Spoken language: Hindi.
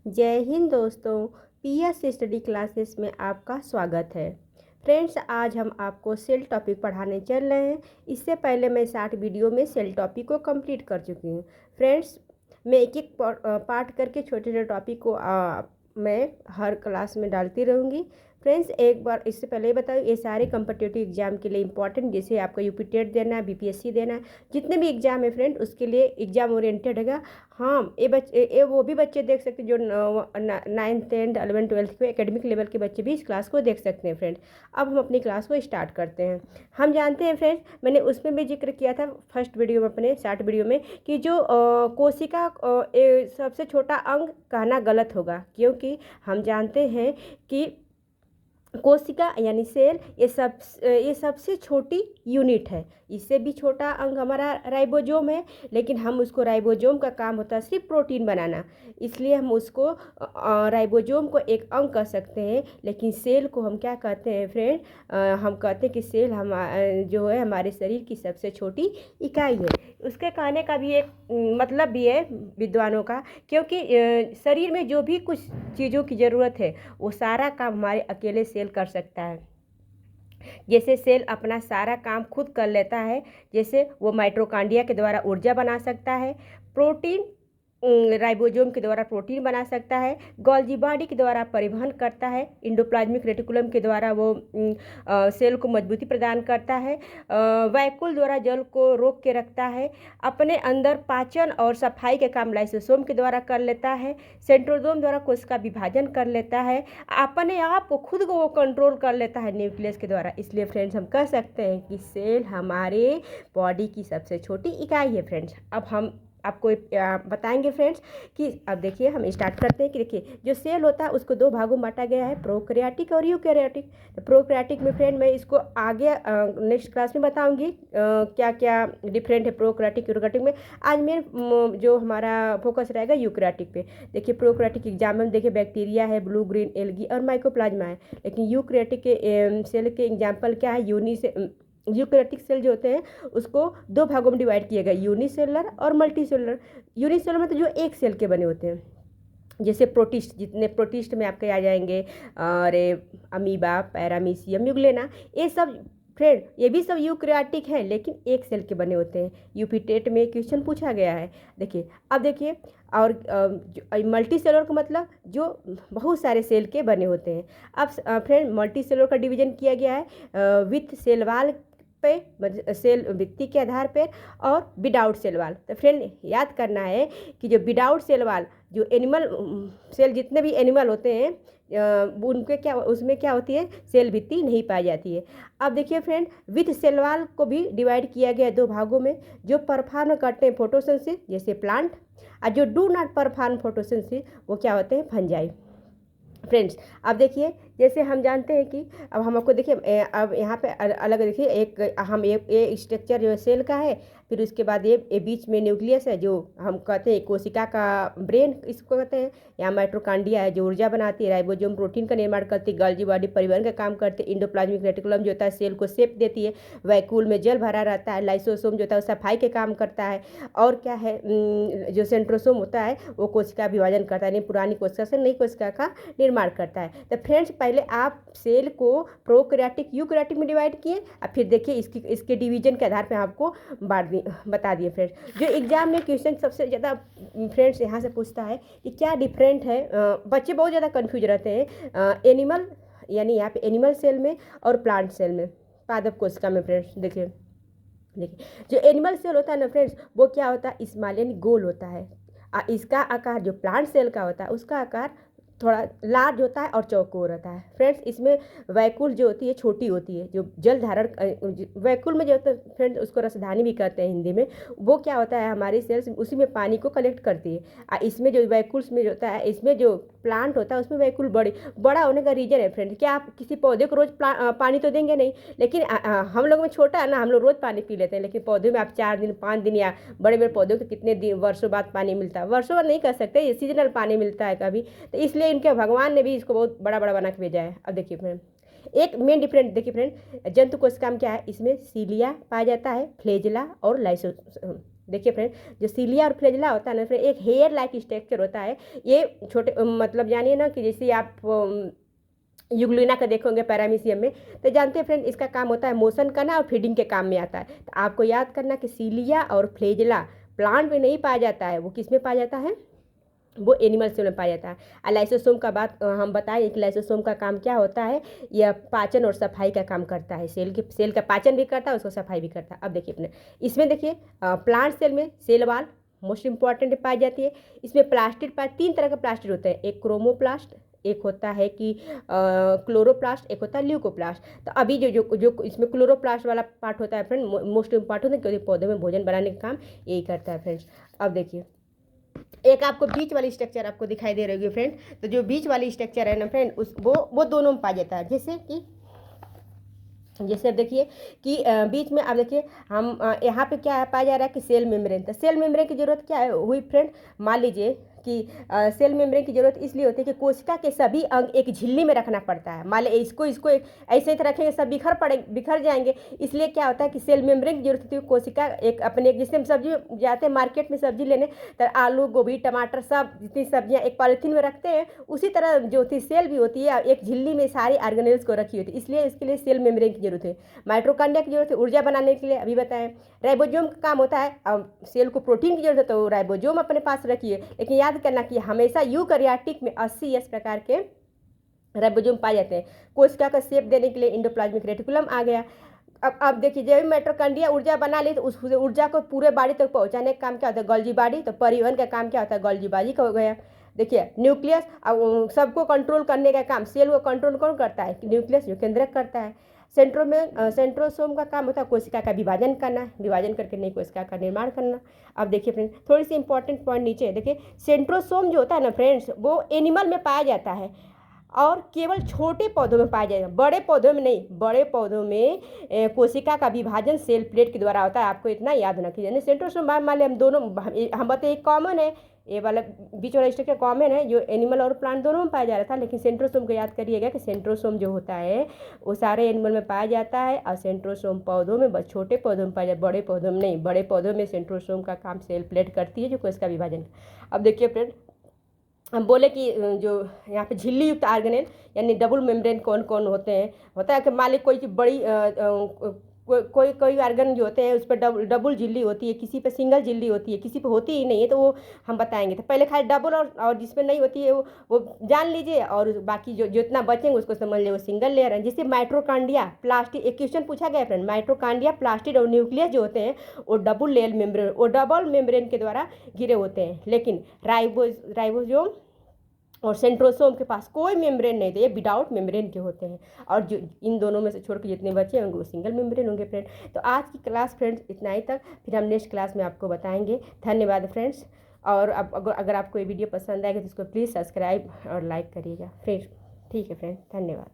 जय हिंद दोस्तों। पीएस स्टडी क्लासेस में आपका स्वागत है। फ्रेंड्स, आज हम आपको सेल टॉपिक पढ़ाने चल रहे हैं। इससे पहले मैं 60 वीडियो में सेल टॉपिक को कंप्लीट कर चुकी हूँ। फ्रेंड्स, मैं एक एक पार्ट करके छोटे छोटे टॉपिक को मैं हर क्लास में डालती रहूँगी। फ्रेंड्स, एक बार इससे पहले बताओ, ये सारे कम्पिटिटिव एग्जाम के लिए इंपॉर्टेंट, जैसे आपको यूपी टेट देना है, बीपीएससी देना है, जितने भी एग्जाम है फ्रेंड, उसके लिए एग्जाम ओरिएंटेड है। हाँ, ये वो भी बच्चे देख सकते हैं जो 9th 10th 11th 12th के एकेडमिक लेवल के बच्चे भी इस क्लास को देख सकते हैं। फ्रेंड, अब हम अपनी क्लास को स्टार्ट करते हैं। हम जानते हैं फ्रेंड्स, मैंने उसमें भी जिक्र किया था फर्स्ट वीडियो में, अपने 60 वीडियो में, कि जो कोशिका सबसे छोटा अंग कहना गलत होगा, क्योंकि हम जानते हैं कि कोशिका यानी सेल ये सबसे छोटी यूनिट है। इससे भी छोटा अंग हमारा राइबोसोम है, लेकिन हम उसको, राइबोसोम का काम होता है सिर्फ प्रोटीन बनाना, इसलिए हम उसको राइबोसोम को एक अंग कह सकते हैं। लेकिन सेल को हम क्या कहते हैं फ्रेंड? हम कहते हैं कि सेल जो है हमारे शरीर की सबसे छोटी इकाई है। उसके कहने का भी एक मतलब भी है विद्वानों का, क्योंकि शरीर में जो भी कुछ चीज़ों की ज़रूरत है वो सारा काम हमारे अकेले सेल कर सकता है। जैसे सेल अपना सारा काम खुद कर लेता है, जैसे वो माइटोकॉन्ड्रिया के द्वारा ऊर्जा बना सकता है, प्रोटीन राइबोसोम के द्वारा प्रोटीन बना सकता है, गोल्गी बॉडी के द्वारा परिवहन करता है, एंडोप्लाज्मिक रेटिकुलम के द्वारा वो सेल को मजबूती प्रदान करता है, वैक्यूल द्वारा जल को रोक के रखता है, अपने अंदर पाचन और सफाई के काम लाइसोसोम के द्वारा कर लेता है, सेंट्रोसोम द्वारा कोशिका विभाजन कर लेता है, अपने आप को खुद को वो कंट्रोल कर लेता है न्यूक्लियस के द्वारा। इसलिए फ्रेंड्स, हम कह सकते हैं कि सेल हमारे बॉडी की सबसे छोटी इकाई है। फ्रेंड्स, अब हम आपको बताएंगे फ्रेंड्स कि अब देखिए, हम स्टार्ट करते हैं कि देखिए, जो सेल होता है उसको दो भागों में बांटा गया है, प्रोकैरियोटिक और यूकैरियोटिक। तो प्रोकैरियोटिक में फ्रेंड, मैं इसको आगे नेक्स्ट क्लास में बताऊंगी क्या क्या डिफरेंट है प्रोकैरियोटिक यूकैरियोटिक में। आज में जो हमारा फोकस रहेगा यूकैरियोटिक पे। देखिए, प्रोकैरियोटिक एग्जाम में देखिए बैक्टीरिया है, ब्लू ग्रीन एल्गी और माइकोप्लाज्मा है। लेकिन यूकैरियोटिक के सेल के एग्जाम्पल क्या है? यूकैरियोटिक सेल जो होते हैं उसको दो भागों में डिवाइड किया गया, यूनिसेलुलर और मल्टीसेलुलर। यूनिसेलुलर में तो जो एक सेल के बने होते हैं, जैसे प्रोटिस्ट, जितने प्रोटिस्ट में आपके आ जाएंगे, और अमीबा, पैरामीशियम, यूग्लेना, ये सब फ्रेंड, ये भी सब यूकैरियोटिक है, लेकिन एक सेल के बने होते हैं। यूपी टेट में क्वेश्चन पूछा गया है। देखिए, अब देखिए, और मल्टी सेलुलर का मतलब जो बहुत सारे सेल के बने होते हैं। अब फ्रेंड, मल्टी सेलुलर का डिवीजन किया गया है विथ सेल वाल पे, सेल भित्ति के आधार पर, और विदाउट सेल वाल। तो फ्रेंड, याद करना है कि जो विदाउट सेल वाल, जो एनिमल सेल, जितने भी एनिमल होते हैं उनके क्या, उसमें क्या होती है, सेल भित्ति नहीं पाई जाती है। अब देखिए फ्रेंड, विथ सेल वाल को भी डिवाइड किया गया दो भागों में, जो परफॉर्म करते हैं फोटोसिंथेसिस जैसे प्लांट, और जो डू नॉट परफॉर्म फोटोसिंथेसिस वो क्या होते हैं, फंजाई। फ्रेंड्स, अब देखिए, जैसे हम जानते हैं कि अब हम आपको देखिए, अब यहाँ पे अलग देखिए, एक हम ये स्ट्रक्चर जो है सेल का है, फिर उसके बाद ये बीच में न्यूक्लियस है, जो हम कहते हैं कोशिका का ब्रेन इसको कहते हैं। यहाँ माइटोकॉन्ड्रिया है जो ऊर्जा बनाती है, राइबोसोम प्रोटीन का निर्माण करती है, गोल्गी बॉडी परिवहन का काम करती है, एंडोप्लाज्मिक रेटिकुलम जो होता है सेल को शेप देती है, वैक्यूल में जल भरा रहता है, लाइसोसोम जो होता है वो सफाई के काम करता है, और क्या है, जो सेंट्रोसोम होता है वो कोशिका विभाजन करता है, यानी पुरानी कोशिका से नई कोशिका का निर्माण करता है। तो फ्रेंड्स, पहले आप सेल को प्रोकैरियोटिक यूकैरियोटिक में डिवाइड किए, और फिर देखिए इसके डिवीजन के आधार पर आपको बता दिए। फ्रेंड्स, जो एग्जाम में क्वेश्चन सबसे ज़्यादा फ्रेंड्स यहाँ से पूछता है कि क्या डिफरेंट है, बच्चे बहुत ज़्यादा कंफ्यूज रहते हैं एनिमल, यानी यहाँ पे एनिमल सेल में और प्लांट सेल में, पादप कोशिका में। फ्रेंड्स देखिए, जो एनिमल सेल होता है ना फ्रेंड्स, वो क्या होता है, स्मॉल यानी गोल होता है। इसका आकार, जो प्लांट सेल का होता है उसका आकार थोड़ा लार्ज होता है और चौकोर रहता है। फ्रेंड्स, इसमें वैक्यूल जो होती है छोटी होती है, जो जल धारण वैक्यूल में जो होता है फ्रेंड्स, उसको रसधानी भी कहते हैं हिंदी में। वो क्या होता है, हमारी सेल्स उसी में पानी को कलेक्ट करती है। इसमें जो वैक्यूल्स में जो होता है, इसमें जो प्लांट होता है उसमें वैक्यूल बड़ा होने का रीजन है फ्रेंड्स, क्या आप किसी पौधे को रोज़ पानी तो देंगे नहीं, लेकिन हम लोग में छोटा है ना, हम लोग रोज़ पानी पी लेते हैं, लेकिन पौधे में आप 4 दिन 5 दिन, या बड़े बड़े पौधों को कितने दिन, वर्षों बाद पानी मिलता है, वर्षों बाद नहीं कर सकते, ये सीजनल पानी मिलता है कभी। तो इसलिए इनके भगवान ने भी इसको बहुत बड़ा बड़ा बना के भेजा है। अब देखिए फ्रेंड, एक मेन डिफरेंट देखिए फ्रेंड, जंतु कोशिका में क्या है, इसमें सीलिया पाया जाता है, फ्लैजेला और देखिए फ्रेंड, जो सीलिया और फ्लैजिला होता है ना फ्रेंड, एक हेयर लाइक स्ट्रक्चर होता है। ये छोटे मतलब जानिए ना कि जैसे आप यूग्लिना का देखोगे पैरामीशियम में, तो जानते हैं फ्रेंड इसका काम होता है मोशन करना और फीडिंग के काम में आता है। तो आपको याद करना कि सीलिया और फ्लैजिला प्लांट में नहीं पाया जाता है, वो किस में पाया जाता है, वो एनिमल सेल में पाया जाता है। और लाइसोसोम का बात हम बताएं कि लाइसोसोम का काम क्या होता है, यह पाचन और सफाई का काम करता है। सेल का पाचन भी करता है, उसको सफाई भी करता है। अब देखिए अपने इसमें देखिए प्लांट सेल में सेल वाल मोस्ट इंपॉर्टेंट पाई जाती है। इसमें प्लास्टिड पाए, 3 तरह का प्लास्टिड होते हैं, एक क्रोमोप्लास्ट, एक होता है कि क्लोरोप्लास्ट, एक होता है ल्यूकोप्लास्ट। तो अभी जो जो जो इसमें क्लोरोप्लास्ट वाला पार्ट होता है फ्रेंड, मोस्ट इंपॉर्टेंट है क्योंकि पौधे में भोजन बनाने का काम यही करता है फ्रेंड्स। अब देखिए एक आपको बीच वाली स्ट्रक्चर आपको दिखाई दे रही होगी फ्रेंड, तो जो बीच वाली स्ट्रक्चर है ना फ्रेंड, उस वो दोनों में पाया जाता है। जैसे अब देखिए कि बीच में अब देखिए हम यहाँ पे क्या है पाया जा रहा है कि सेल मेम्ब्रेन। तो सेल मेम्ब्रेन की जरूरत क्या है हुई फ्रेंड, मान लीजिए कि सेल मेम्ब्रेन की जरूरत इसलिए होती है कि कोशिका के सभी अंग एक झिल्ली में रखना पड़ता है। मान लीजिए इसको ऐसे ही रखेंगे सब बिखर जाएंगे, इसलिए क्या होता है कि सेल मेम्ब्रेन की जरूरत होती है। कोशिका एक अपने जिससे हम सब्जी जाते हैं मार्केट में सब्जी लेने, तो आलू गोभी टमाटर सब जितनी सब्जियाँ एक पॉलीथीन में रखते हैं, उसी तरह जो होती सेल भी होती है एक झिल्ली में सारी ऑर्गेनेल्स को रखी होती है, इसलिए इसके लिए सेल मेम्ब्रेन की जरूरत है। माइटोकॉन्ड्रिया की जरूरत है ऊर्जा बनाने के लिए, अभी बताएं। राइबोसोम का काम होता है, अब सेल को प्रोटीन की जरूरत है तो राइबोसोम अपने पास रखिए, लेकिन याद करना कि हमेशा यूकैरियोटिक में 80s प्रकार के राइबोसोम पाए जाते हैं। कोशिका का शेप देने के लिए इंडोप्लाज्मिक रेटिकुलम आ गया। अब देखिए जब माइटोकॉन्ड्रिया ऊर्जा बना ली तो उस ऊर्जा को पूरे बॉडी तक पहुंचाने का काम क्या होता है, गोल्गी बॉडी। तो परिवहन का काम क्या होता है, गोल्गी बॉडी का हो गया। देखिए न्यूक्लियस, अब सबको कंट्रोल करने का काम सेल को कंट्रोल कौन करता है, न्यूक्लियस जो केंद्रक करता है। सेंट्रोसोम का काम होता है कोशिका का विभाजन करना, विभाजन करके नई कोशिका का निर्माण करना। अब देखिए फ्रेंड थोड़ी सी इंपॉर्टेंट पॉइंट नीचे देखिए, सेंट्रोसोम जो होता है ना फ्रेंड्स, वो एनिमल में पाया जाता है और केवल छोटे पौधों में पाया जाएगा, बड़े पौधों में नहीं। बड़े पौधों में कोशिका का विभाजन सेल प्लेट के द्वारा होता है, आपको इतना याद रखिए। यानी सेंट्रोसोम मान लिया हम दोनों, हम बताते एक कॉमन है, ये वाला बीच वाला स्ट्रक्चर कॉमन है जो एनिमल और प्लांट दोनों में पाया जा रहा था, लेकिन सेंट्रोसोम को याद करिएगा कि सेंट्रोसोम जो होता है वो सारे एनिमल में पाया जाता है और सेंट्रोसोम पौधों में, बस छोटे पौधों में पाया जाता है, बड़े पौधों में नहीं। बड़े पौधों में सेंट्रोसोम का काम सेल प्लेट करती है जो कोशिका विभाजन। अब देखिए फ्रेंड हम बोले कि जो यहाँ पे झिल्ली युक्त ऑर्गेनेल यानी डबल मेम्ब्रेन कौन कौन होते हैं, होता है कि मान ली कोई बड़ी कोई ऑर्गन जो होते हैं उस पर डबल झिल्ली होती है, किसी पे सिंगल झिल्ली होती है, किसी पे होती ही नहीं है, तो वो हम बताएंगे। तो पहले खाली डबल और जिसमें नहीं होती है वो जान लीजिए, और बाकी जो जितना बचेंगे उसको समझ लीजिए वो सिंगल लेयर है। जैसे माइटोकॉन्ड्रिया प्लास्टिड, एक क्वेश्चन पूछा गया फ्रेंड, माइटोकॉन्ड्रिया प्लास्टिड और न्यूक्लियस जो होते हैं वो डबल मेम्ब्रेन के द्वारा घिरे होते हैं, लेकिन राइबोसोम और सेंट्रोसोम के पास कोई मेम्ब्रेन नहीं थे, ये विदाउट मेम्ब्रेन के होते हैं। और जो इन दोनों में से छोड़ के जितने बचे होंगे वो सिंगल मेम्ब्रेन होंगे फ्रेंड। तो आज की क्लास फ्रेंड्स इतना ही तक, फिर हम नेक्स्ट क्लास में आपको बताएंगे। धन्यवाद फ्रेंड्स। और अब अगर आपको ये वीडियो पसंद आएगा तो इसको प्लीज़ सब्सक्राइब और लाइक करिएगा। फिर ठीक है फ्रेंड, धन्यवाद।